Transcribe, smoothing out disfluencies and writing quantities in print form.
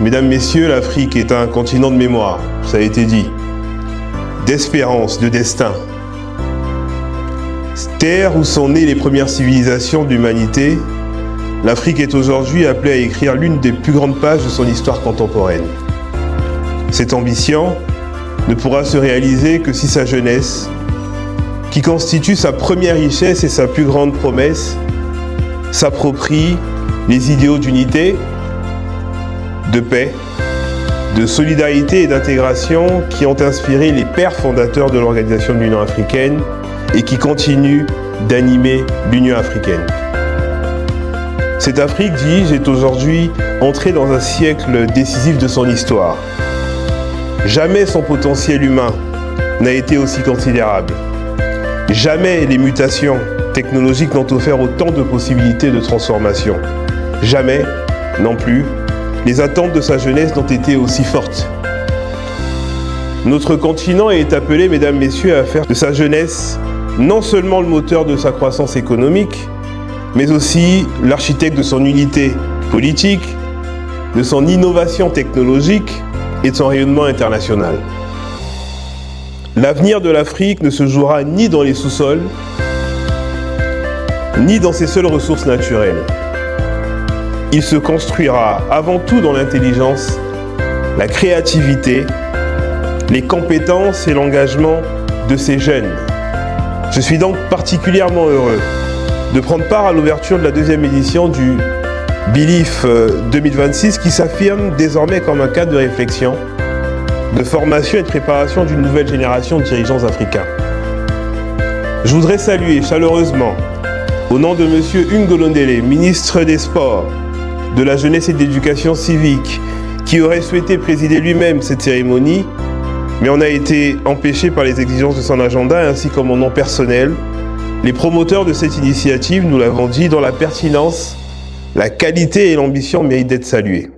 Mesdames, Messieurs, l'Afrique est un continent de mémoire, ça a été dit, d'espérance, de destin. Terre où sont nées les premières civilisations de l'humanité, l'Afrique est aujourd'hui appelée à écrire l'une des plus grandes pages de son histoire contemporaine. Cette ambition ne pourra se réaliser que si sa jeunesse, qui constitue sa première richesse et sa plus grande promesse, s'approprie les idéaux d'unité, de paix, de solidarité et d'intégration qui ont inspiré les pères fondateurs de l'Organisation de l'Union africaine et qui continuent d'animer l'Union africaine. Cette Afrique, dis-je, est aujourd'hui entrée dans un siècle décisif de son histoire. Jamais son potentiel humain n'a été aussi considérable. Jamais les mutations technologiques n'ont offert autant de possibilités de transformation. Jamais, non plus, les attentes de sa jeunesse n'ont été aussi fortes. Notre continent est appelé, mesdames, messieurs, à faire de sa jeunesse non seulement le moteur de sa croissance économique, mais aussi l'architecte de son unité politique, de son innovation technologique et de son rayonnement international. L'avenir de l'Afrique ne se jouera ni dans les sous-sols, ni dans ses seules ressources naturelles. Il se construira avant tout dans l'intelligence, la créativité, les compétences et l'engagement de ces jeunes. Je suis donc particulièrement heureux de prendre part à l'ouverture de la deuxième édition du Belief 2026 qui s'affirme désormais comme un cadre de réflexion, de formation et de préparation d'une nouvelle génération de dirigeants africains. Je voudrais saluer chaleureusement, au nom de M. Ngolondele, ministre des Sports, de la Jeunesse et de l'Éducation civique, qui aurait souhaité présider lui-même cette cérémonie, mais on a été empêché par les exigences de son agenda ainsi que mon nom personnel. Les promoteurs de cette initiative, nous l'avons dit, dont la pertinence, la qualité et l'ambition méritent d'être saluées.